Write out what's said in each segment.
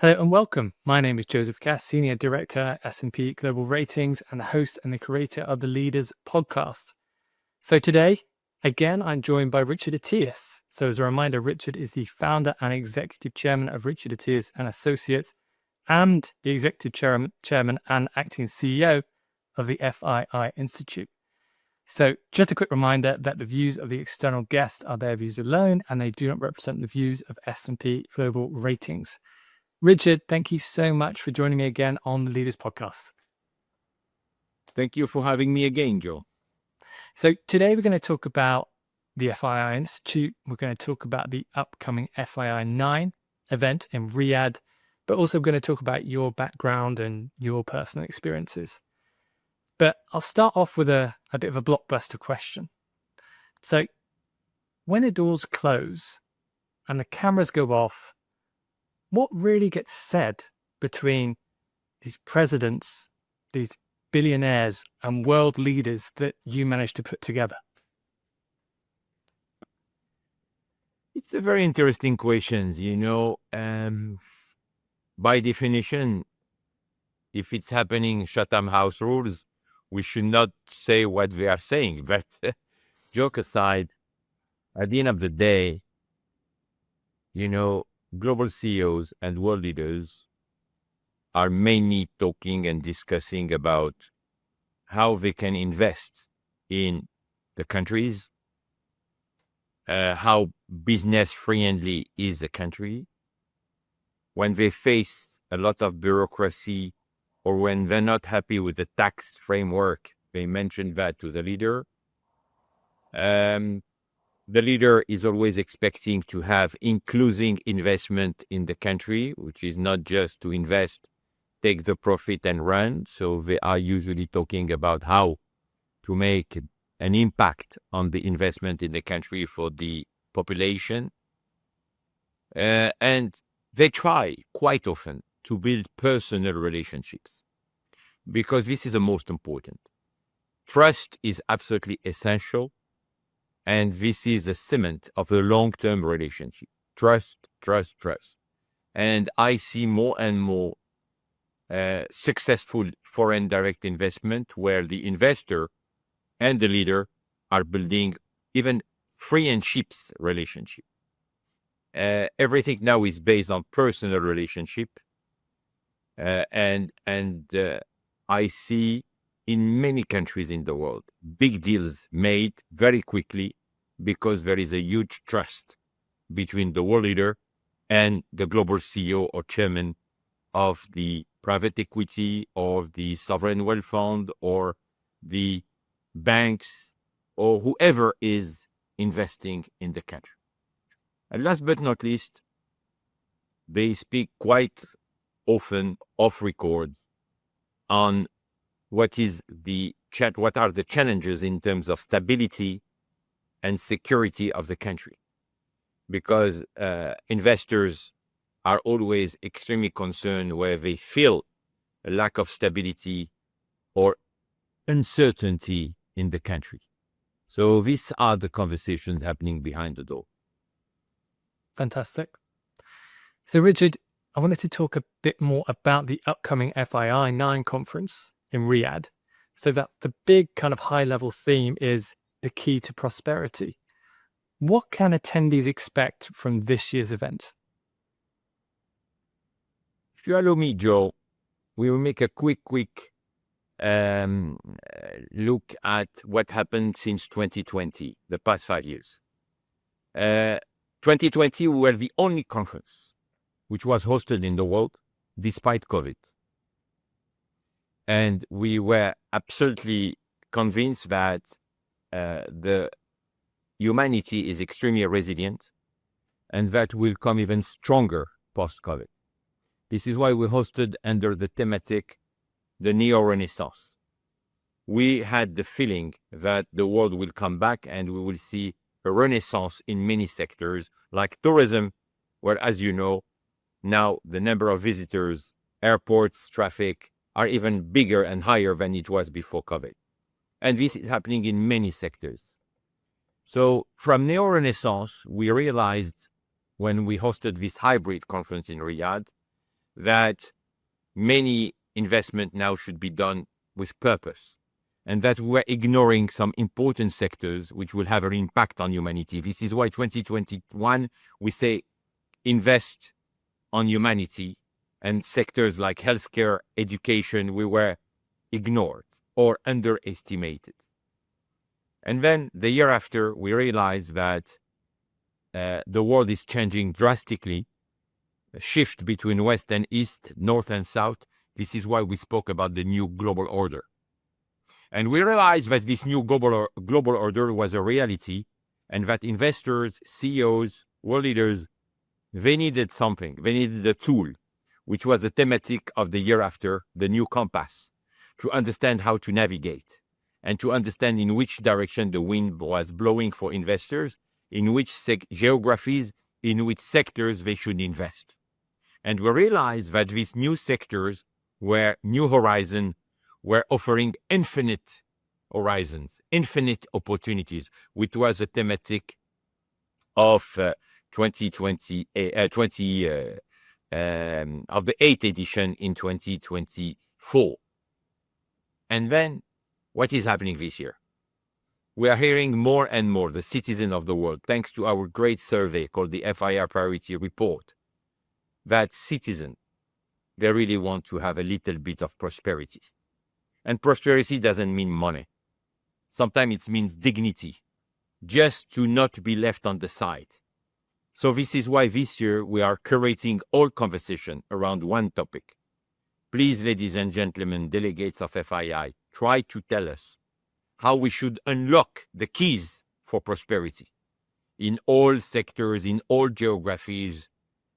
Hello and welcome. My name is Joseph Cass, Senior Director at S&P Global Ratings and the host and the creator of the Leaders podcast. So today, again, I'm joined by Richard Attias. So as a reminder, Richard is the founder and executive chairman of Richard Attias and Associates and the executive chairman and acting CEO of the FII Institute. So just a quick reminder that the views of the external guest are their views alone and they do not represent the views of S&P Global Ratings. Richard, thank you so much for joining me again on the Leaders podcast. Thank you for having me again, Joe. So today we're going to talk about the FII Institute. We're going to talk about the upcoming FII 9 event in Riyadh, but also we're going to talk about your background and your personal experiences. But I'll start off with a bit of a blockbuster question. So when the doors close and the cameras go off, what really gets said between these presidents, these billionaires and world leaders that you managed to put together? It's a very interesting question. By definition, if it's happening Chatham House rules, we should not say what they are saying. But joke aside, at the end of the day, global CEOs and world leaders are mainly talking and discussing about how they can invest in the countries, how business friendly is the country. When they face a lot of bureaucracy or when they're not happy with the tax framework, they mention that to the leader. The leader is always expecting to have inclusive investment in the country, which is not just to invest, take the profit and run. So they are usually talking about how to make an impact on the investment in the country for the population. And they try quite often to build personal relationships because this is the most important. Trust is absolutely essential. And this is a cement of a long-term relationship. Trust, trust, trust. And I see more and more successful foreign direct investment where the investor and the leader are building even friendships relationship. Everything now is based on personal relationship. And I see in many countries in the world, big deals made very quickly because there is a huge trust between the world leader and the global CEO or chairman of the private equity or the sovereign wealth fund or the banks or whoever is investing in the country. And last but not least, they speak quite often off record on what are the challenges in terms of stability and security of the country? Because investors are always extremely concerned where they feel a lack of stability or uncertainty in the country. So these are the conversations happening behind the door. Fantastic. So Richard, I wanted to talk a bit more about the upcoming FII 9 conference in Riyadh, so that the big kind of high-level theme is the key to prosperity. What can attendees expect from this year's event? If you allow me, Joe, we will make a quick look at what happened since 2020, the past 5 years. 2020, we were the only conference which was hosted in the world despite COVID. And we were absolutely convinced that the humanity is extremely resilient and that will come even stronger post-COVID. This is why we hosted under the thematic, the Neo-Renaissance. We had the feeling that the world will come back and we will see a renaissance in many sectors like tourism, where, as you know, now the number of visitors, airports, traffic, are even bigger and higher than it was before COVID. And this is happening in many sectors. So from Neo-Renaissance, we realized when we hosted this hybrid conference in Riyadh that many investment now should be done with purpose, and that we're ignoring some important sectors which will have an impact on humanity. This is why 2021, we say invest on humanity, and sectors like healthcare, education, we were ignored or underestimated. And then the year after, we realized that the world is changing drastically, a shift between West and East, North and South. This is why we spoke about the new global order. And we realized that this new global order was a reality, and that investors, CEOs, world leaders, they needed something. They needed a tool, which was the thematic of the year after, the new compass, to understand how to navigate and to understand in which direction the wind was blowing for investors, in which geographies, in which sectors they should invest. And we realized that these new sectors were new horizons, were offering infinite horizons, infinite opportunities, which was the thematic of 2020, of the 8th edition in 2024. And then what is happening this year? We are hearing more and more the citizens of the world, thanks to our great survey called the FII Priority Report, that citizens, they really want to have a little bit of prosperity. And prosperity doesn't mean money. Sometimes it means dignity, just to not be left on the side. So this is why this year we are curating all conversation around one topic. Please, ladies and gentlemen, delegates of FII, try to tell us how we should unlock the keys for prosperity in all sectors, in all geographies.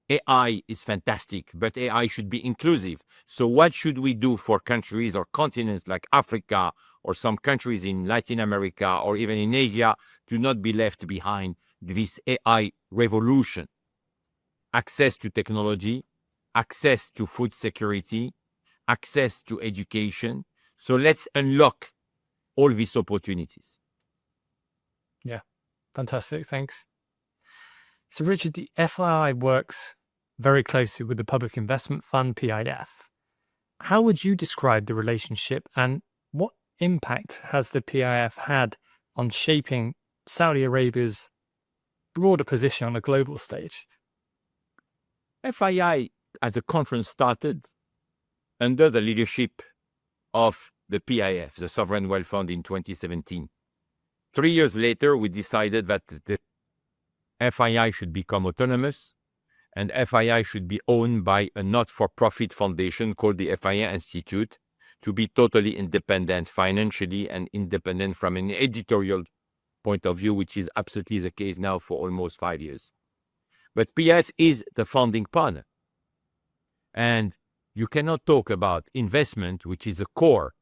AI is fantastic, but AI should be inclusive. So what should we do for countries or continents like Africa or some countries in Latin America or even in Asia to not be left behind this AI revolution? Access to technology, access to food security, access to education. So let's unlock all these opportunities. Yeah, fantastic. Thanks. So, Richard, the FII works very closely with the Public Investment Fund, PIF. How would you describe the relationship, and what impact has the PIF had on shaping Saudi Arabia's broader position on a global stage? FII as a conference started under the leadership of the PIF, the Sovereign Wealth Fund, in 2017. 3 years later, we decided that the FII should become autonomous, and FII should be owned by a not-for-profit foundation called the FII Institute, to be totally independent financially and independent from an editorial point of view, which is absolutely the case now for almost 5 years. But PIF is the founding partner. And you cannot talk about investment, which is a core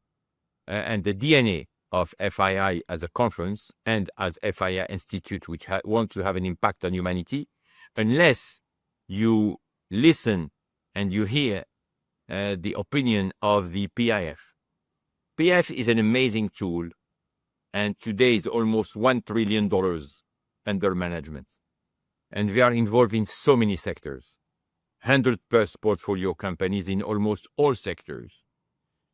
and the DNA of FII as a conference and as FII Institute, which wants to have an impact on humanity, unless you listen and you hear the opinion of the PIF. PIF is an amazing tool, and today is almost $1 trillion under management. And we are involved in so many sectors, 100+ portfolio companies in almost all sectors.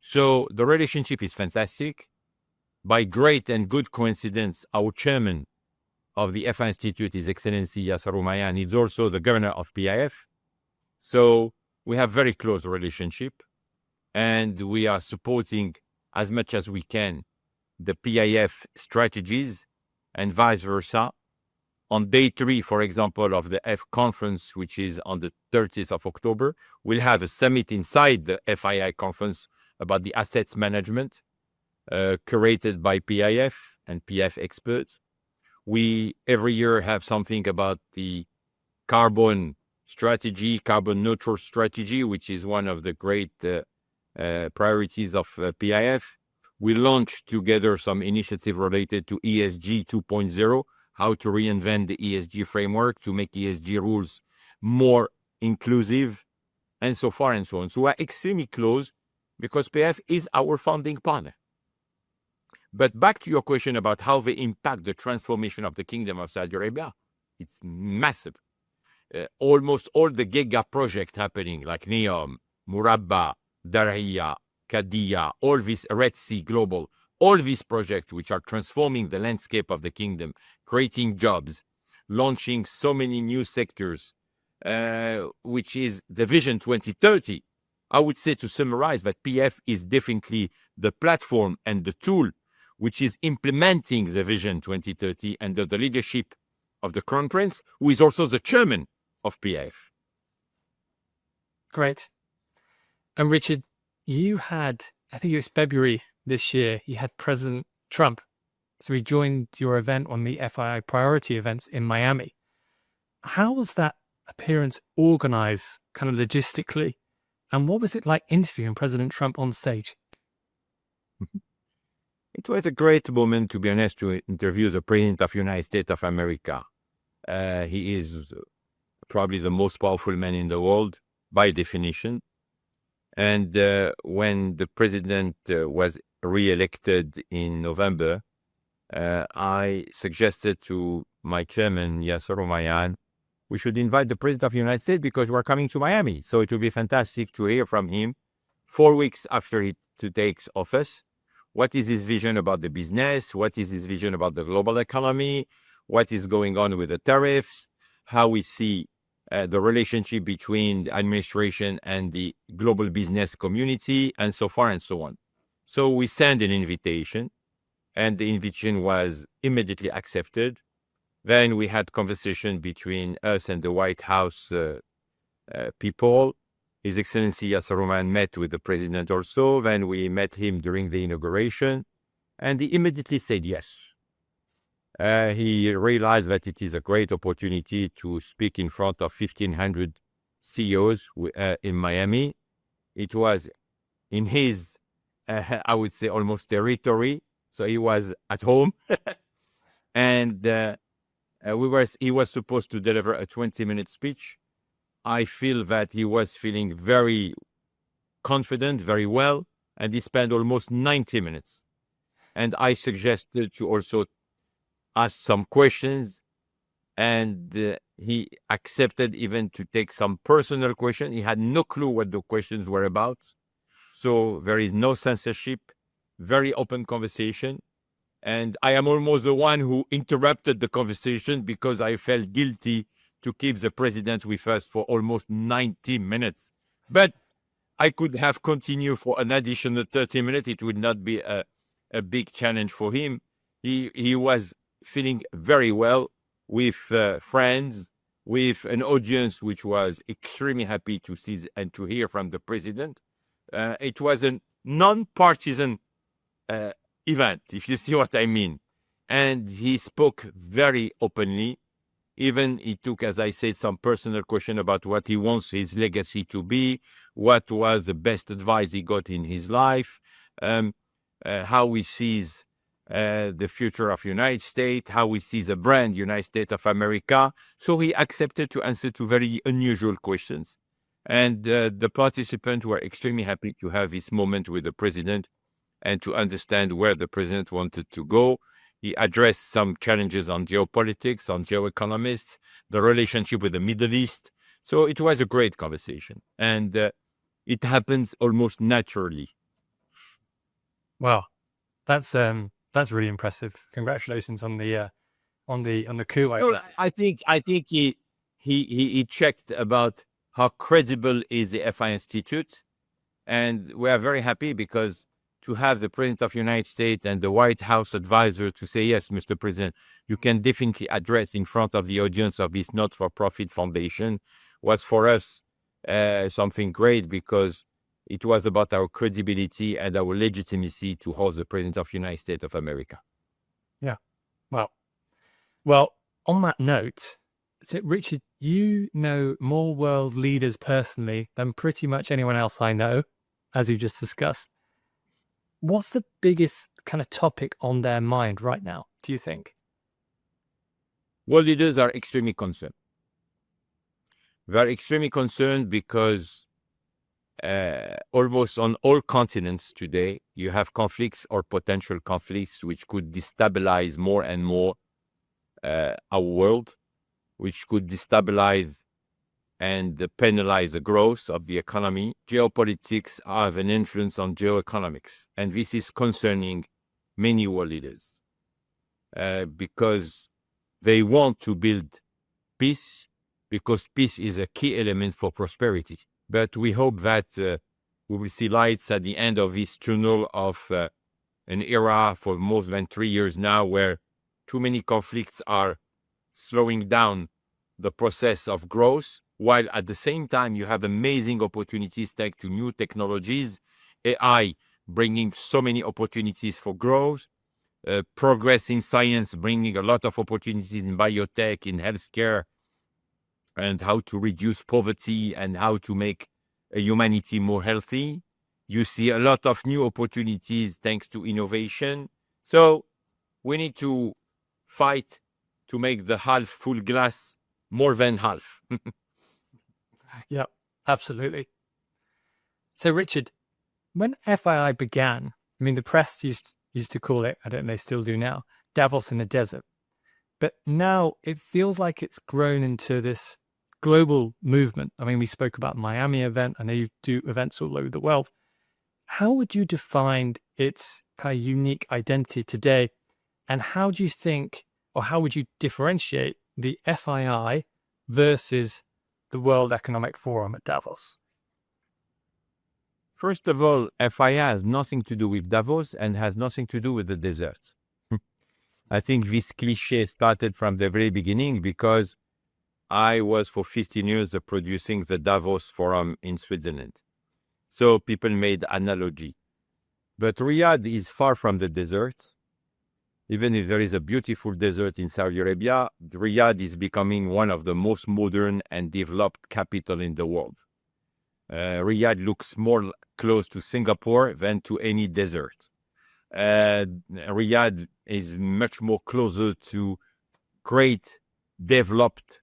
So the relationship is fantastic. By great and good coincidence, our chairman of the FII Institute, His Excellency Yasser Umayyan, is also the governor of PIF. So we have very close relationship, and we are supporting as much as we can the PIF strategies and vice versa. On day 3, for example, of the F conference, which is on the 30th of October, we'll have a summit inside the FII conference about the assets management, curated by PIF and PIF experts. We every year have something about the carbon strategy, carbon neutral strategy, which is one of the great priorities of PIF. We launched together some initiative related to ESG 2.0, how to reinvent the ESG framework to make ESG rules more inclusive, and so far and so on. So we're extremely close because PIF is our founding partner. But back to your question about how they impact the transformation of the Kingdom of Saudi Arabia, it's massive. almost all the giga projects happening, like NEOM, Murabba, Darhiya, Qadiyya, all these Red Sea Global, all these projects which are transforming the landscape of the kingdom, creating jobs, launching so many new sectors, which is the Vision 2030. I would say, to summarize, that PF is definitely the platform and the tool which is implementing the Vision 2030 under the leadership of the Crown Prince, who is also the chairman of PF. Great. And Richard, you had, I think it was February this year, you had President Trump. So he joined your event on the FII priority events in Miami. How was that appearance organized, kind of logistically? And what was it like interviewing President Trump on stage? It was a great moment, to be honest, to interview the President of the United States of America. He is probably the most powerful man in the world, by definition. And when the president was re-elected in November, I suggested to my chairman, Yasser Rumayyan, we should invite the President of the United States because we're coming to Miami. So it would be fantastic to hear from him 4 weeks after he takes office. What is his vision about the business? What is his vision about the global economy? What is going on with the tariffs? How we see the relationship between the administration and the global business community, and so far and so on. So we sent an invitation, and the invitation was immediately accepted. Then we had conversation between us and the White House people. His Excellency Yasser Rumayyan met with the president also. Then we met him during the inauguration, and he immediately said yes. He realized that it is a great opportunity to speak in front of 1,500 CEOs in Miami. It was in his, I would say, almost territory. So he was at home. And he was supposed to deliver a 20-minute speech. I feel that he was feeling very confident, very well, and he spent almost 90 minutes. And I suggested to also ask some questions, and he accepted even to take some personal questions. He had no clue what the questions were about. So there is no censorship, very open conversation. And I am almost the one who interrupted the conversation because I felt guilty to keep the president with us for almost 90 minutes. But I could have continued for an additional 30 minutes. It would not be a big challenge for him. He was feeling very well with friends, with an audience which was extremely happy to see and to hear from the president. It was a non-partisan event, if you see what I mean. And he spoke very openly. Even he took, as I said, some personal question about what he wants his legacy to be, what was the best advice he got in his life, how he sees the future of United States, how he sees the brand United States of America. So he accepted to answer to very unusual questions. And the participants were extremely happy to have this moment with the president and to understand where the president wanted to go. He addressed some challenges on geopolitics, on geoeconomists, the relationship with the Middle East. So it was a great conversation, and it happens almost naturally. Wow, that's really impressive. Congratulations on the coup. No, I think he checked about how credible is the FII Institute, and we are very happy because to have the President of the United States and the White House advisor to say, yes, Mr. President, you can definitely address in front of the audience of this not-for-profit foundation was for us something great because it was about our credibility and our legitimacy to host the President of the United States of America. Yeah. Wow. Well, on that note, Richard, you know more world leaders personally than pretty much anyone else I know, as you just discussed. What's the biggest kind of topic on their mind right now, do you think? World leaders are extremely concerned. They're extremely concerned because almost on all continents today, you have conflicts or potential conflicts which could destabilize more and more our world, which could destabilize and penalize the growth of the economy. Geopolitics have an influence on geoeconomics, and this is concerning many world leaders because they want to build peace, because peace is a key element for prosperity. But we hope that we will see lights at the end of this tunnel of an era for more than 3 years now, where too many conflicts are slowing down the process of growth, while at the same time you have amazing opportunities thanks to new technologies, AI bringing so many opportunities for growth, progress in science bringing a lot of opportunities in biotech, in healthcare, and how to reduce poverty and how to make humanity more healthy. You see a lot of new opportunities thanks to innovation. So we need to fight to make the half full glass more than half. Yeah, absolutely. So, Richard, when FII began, I mean, the press used to call it, I don't know, they still do now, Davos in the desert. But now it feels like it's grown into this global movement. I mean, we spoke about the Miami event. I know you do events all over the world. How would you define its kind of unique identity today? And how do you think, or how would you differentiate the FII versus the World Economic Forum at Davos? First of all, FII has nothing to do with Davos and has nothing to do with the desert. I think this cliche started from the very beginning because I was for 15 years producing the Davos Forum in Switzerland. So people made analogy. But Riyadh is far from the desert. Even if there is a beautiful desert in Saudi Arabia, Riyadh is becoming one of the most modern and developed capital in the world. Riyadh looks more close to Singapore than to any desert. Riyadh is much more closer to great developed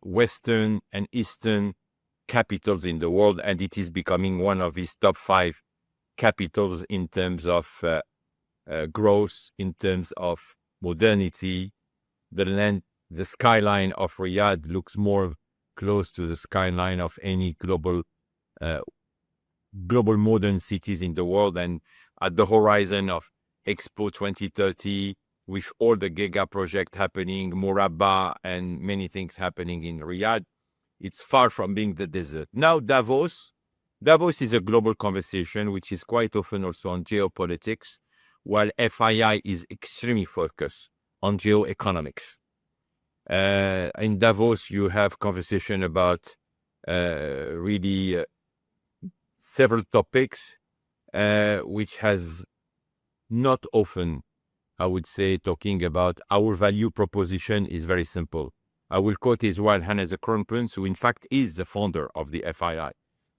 Western and Eastern capitals in the world, and it is becoming one of these top 5 capitals in terms of growth, in terms of modernity. The skyline of Riyadh looks more close to the skyline of any global modern cities in the world, and at the horizon of Expo 2030, with all the giga project happening, Murabba and many things happening in Riyadh, it's far from being the desert. Now Davos is a global conversation, which is quite often also on geopolitics, while FII is extremely focused on geoeconomics. In Davos, you have conversation about really several topics, which has not often, I would say, talking about our value proposition is very simple. I will quote his wild Hannes Kronprinz, who in fact is the founder of the FII.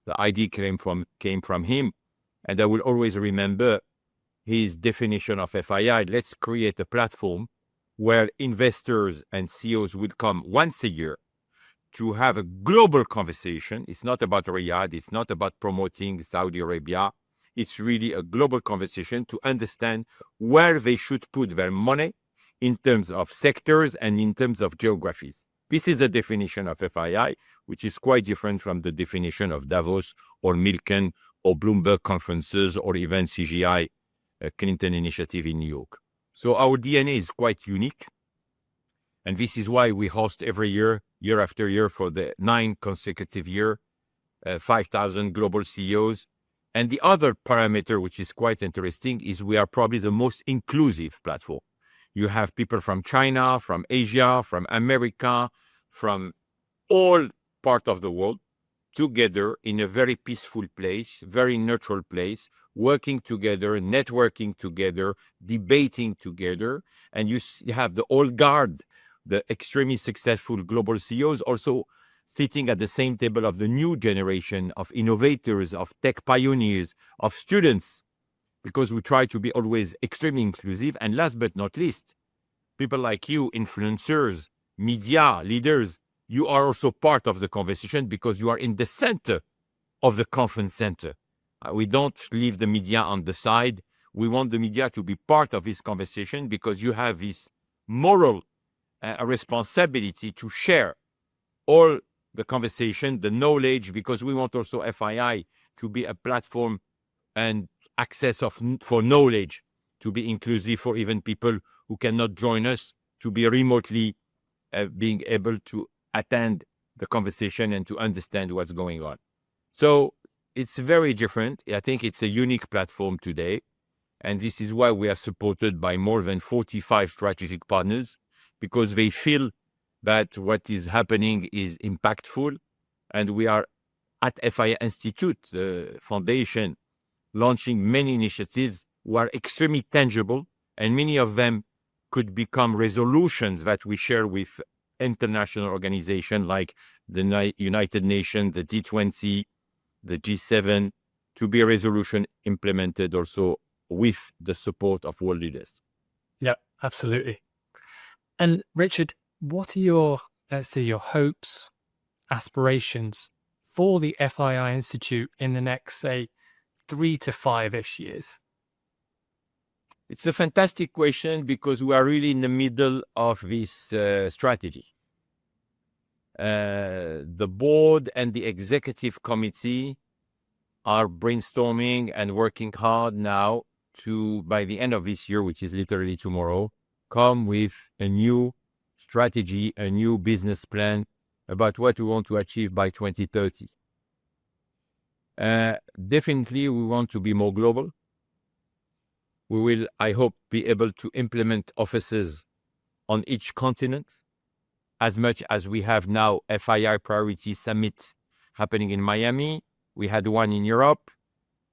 The idea came from him, and I will always remember his definition of FII. Let's create a platform where investors and CEOs will come once a year to have a global conversation. It's not about Riyadh. It's not about promoting Saudi Arabia. It's really a global conversation to understand where they should put their money in terms of sectors and in terms of geographies. This is the definition of FII, which is quite different from the definition of Davos or Milken or Bloomberg conferences or even CGI, Clinton Initiative in New York. So our DNA is quite unique. And this is why we host every year, year after year, for the 9 consecutive year, 5,000 global CEOs. And the other parameter, which is quite interesting, is we are probably the most inclusive platform. You have people from China, from Asia, from America, from all parts of the world together in a very peaceful place, very neutral place, working together, networking together, debating together. And you have the old guard, the extremely successful global CEOs also sitting at the same table of the new generation of innovators, of tech pioneers, of students, because we try to be always extremely inclusive. And last but not least, people like you, influencers, media leaders, you are also part of the conversation because you are in the center of the conference center. We don't leave the media on the side. We want the media to be part of this conversation because you have this moral responsibility to share all the conversation, the knowledge, because we want also FII to be a platform and access for knowledge to be inclusive for even people who cannot join us, to be remotely being able to attend the conversation and to understand what's going on. So it's very different. I think it's a unique platform today. And this is why we are supported by more than 45 strategic partners, because they feel that what is happening is impactful. And we are at FII Institute, the foundation, launching many initiatives who are extremely tangible, and many of them could become resolutions that we share with international organizations like the United Nations, the G20, the G7, to be a resolution implemented also with the support of world leaders. Yeah, absolutely. And Richard, what are your, let's say, your hopes, aspirations for the FII Institute in the next, say, 3 to 5-ish years? It's a fantastic question because we are really in the middle of this strategy. The board and the executive committee are brainstorming and working hard now to, by the end of this year, which is literally tomorrow, come with a new strategy, a new business plan about what we want to achieve by 2030. Definitely, we want to be more global. We will, I hope, be able to implement offices on each continent, as much as we have now FII Priority Summit happening in Miami. We had one in Europe.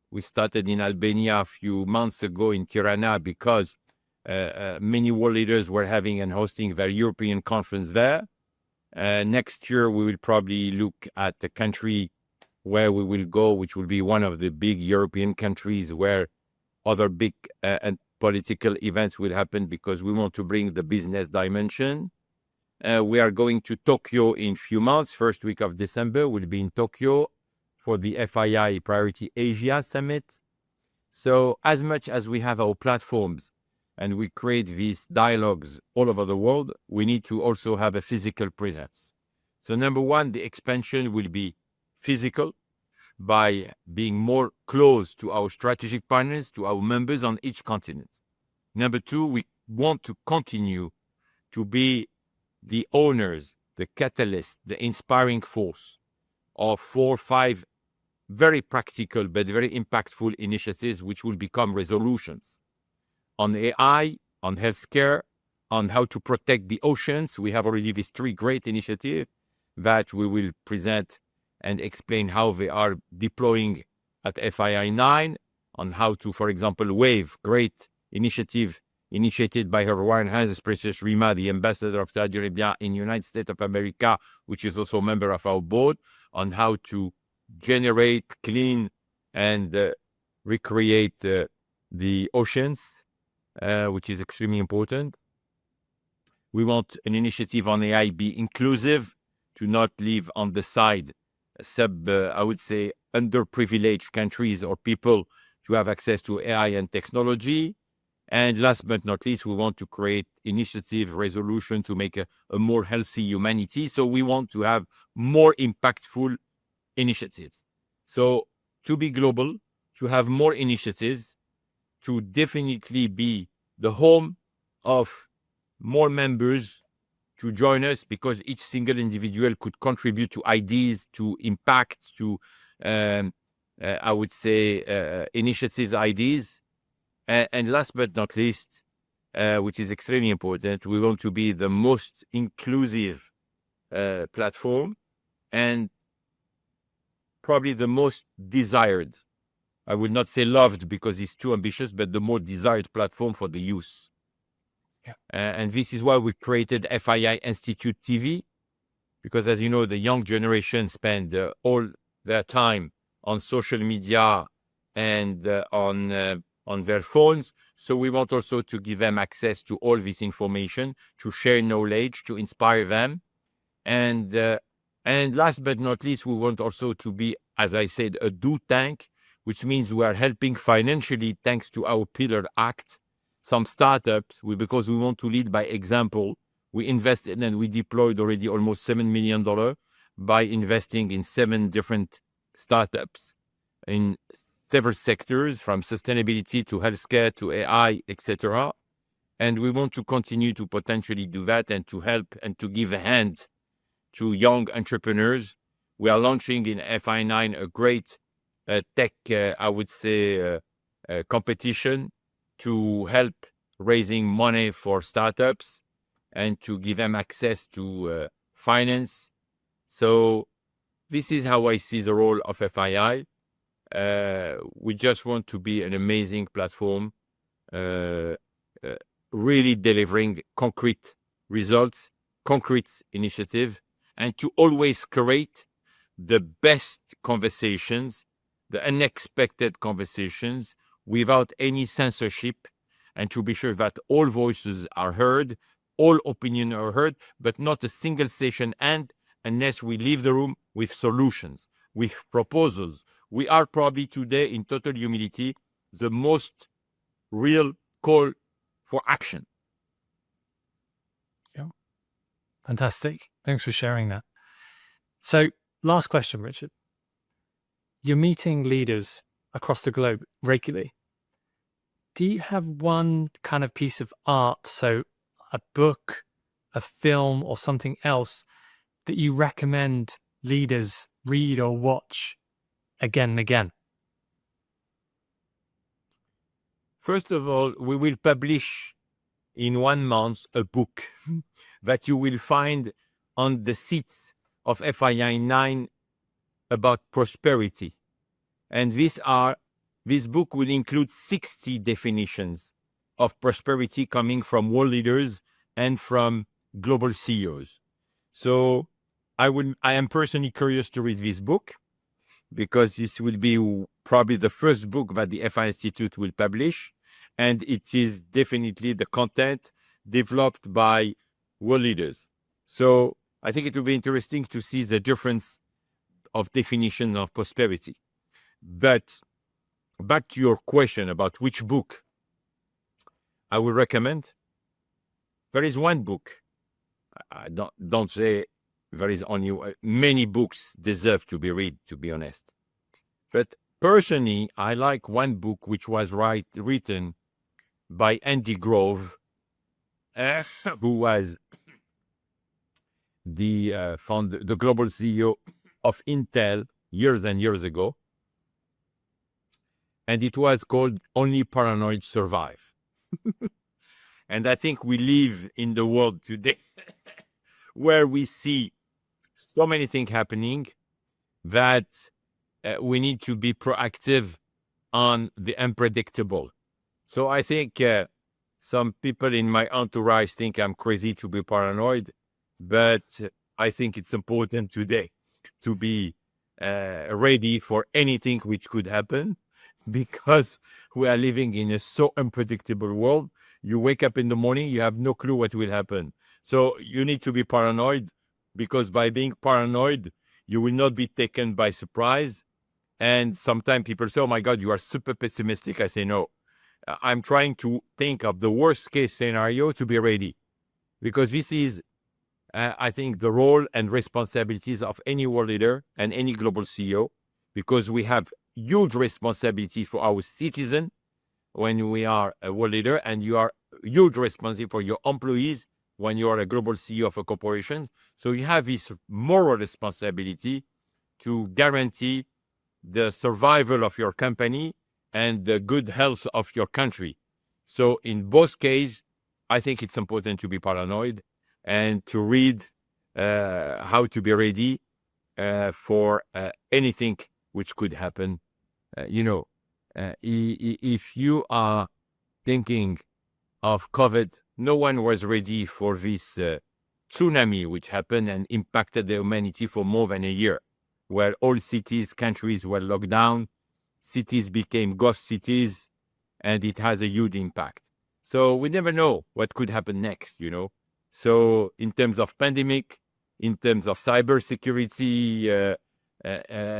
We started in Albania a few months ago in Tirana because many world leaders were having and hosting their European conference there. Next year, we will probably look at the country where we will go, which will be one of the big European countries where other big and political events will happen, because we want to bring the business dimension. We are going to Tokyo in a few months. First week of December, we'll be in Tokyo for the FII Priority Asia Summit. So as much as we have our platforms and we create these dialogues all over the world, we need to also have a physical presence. So number one, the expansion will be physical by being more close to our strategic partners, to our members on each continent. Number two, we want to continue to be the owners, the catalyst, the inspiring force of 4 or 5 very practical but very impactful initiatives which will become resolutions on AI, on healthcare, on how to protect the oceans. We have already these 3 great initiatives that we will present and explain how they are deploying at FII 9, on how to, for example, wave great initiative initiated by Her Royal Highness Princess Rima, the ambassador of Saudi Arabia in the United States of America, which is also a member of our board, on how to generate, clean, and recreate the oceans, which is extremely important. We want an initiative on AI be inclusive, to not leave on the side I would say, underprivileged countries or people to have access to AI and technology. And last but not least, we want to create initiative resolution to make a more healthy humanity. So we want to have more impactful initiatives. So to be global, to have more initiatives, to definitely be the home of more members to join us, because each single individual could contribute to ideas, to impact, to, I would say, initiatives, ideas. And last but not least, which is extremely important, we want to be the most inclusive platform, and probably the most desired. I will not say loved because it's too ambitious, but the more desired platform for the youth. Yeah. And this is why we created FII Institute TV, because as you know, the young generation spend all their time on social media and on their phones. So we want also to give them access to all this information, to share knowledge, to inspire them. And last but not least, we want also to be, as I said, a do tank, which means we are helping financially, thanks to our Pillar Act, some startups, because we want to lead by example. We invested and we deployed already almost $7 million, by investing in 7 different startups in several sectors, from sustainability to healthcare to AI, etc. And we want to continue to potentially do that and to help and to give a hand to young entrepreneurs. We are launching in FII a great tech, I would say, competition to help raising money for startups and to give them access to finance. So this is how I see the role of FII. We just want to be an amazing platform, really delivering concrete results, concrete initiative, and to always create the best conversations, the unexpected conversations without any censorship, and to be sure that all voices are heard, all opinions are heard, but not a single session end unless we leave the room with solutions, with proposals. We are probably today, in total humility, the most real call for action. Yeah. Fantastic. Thanks for sharing that. So, last question, Richard. You're meeting leaders across the globe regularly. Do you have one kind of piece of art, so a book, a film, or something else that you recommend leaders read or watch again and again? First of all, we will publish in 1 month a book that you will find on the seats of FII 9 about prosperity. And this book will include 60 definitions of prosperity coming from world leaders and from global CEOs. So I am personally curious to read this book, because this will be probably the first book that the FII Institute will publish. And it is definitely the content developed by world leaders. So I think it will be interesting to see the difference of definition of prosperity. But back to your question about which book I would recommend. There is one book. I don't say there is only many books deserve to be read, to be honest. But personally, I like one book which was written by Andy Grove, who was the global CEO of Intel years and years ago. And it was called Only Paranoid Survive. And I think we live in the world today where we see so many things happening that we need to be proactive on the unpredictable. So I think some people in my entourage think I'm crazy to be paranoid, but I think it's important today to be ready for anything which could happen, because we are living in a so unpredictable world. You wake up in the morning, you have no clue what will happen. So you need to be paranoid, because by being paranoid, you will not be taken by surprise. And sometimes people say, oh my God, you are super pessimistic. I say, no, I'm trying to think of the worst case scenario to be ready, because this is, I think, the role and responsibilities of any world leader and any global CEO, because we have huge responsibility for our citizens when we are a world leader, and you are huge responsibility for your employees when you are a global CEO of a corporation. So you have this moral responsibility to guarantee the survival of your company and the good health of your country. So in both cases, I think it's important to be paranoid and to read how to be ready for anything which could happen. If you are thinking of COVID, no one was ready for this tsunami which happened and impacted the humanity for more than a year, where all cities, countries were locked down, cities became ghost cities, and it has a huge impact. So we never know what could happen next, So in terms of pandemic, in terms of cybersecurity,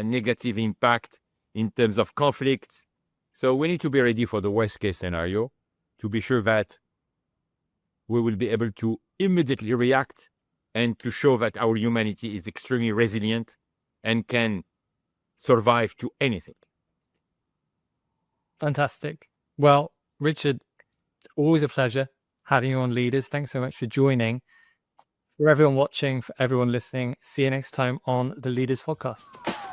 negative impact, in terms of conflict. So we need to be ready for the worst case scenario to be sure that we will be able to immediately react and to show that our humanity is extremely resilient and can survive to anything. Fantastic. Well, Richard, it's always a pleasure having you on Leaders. Thanks so much for joining. For everyone watching, for everyone listening, see you next time on the Leaders Podcast.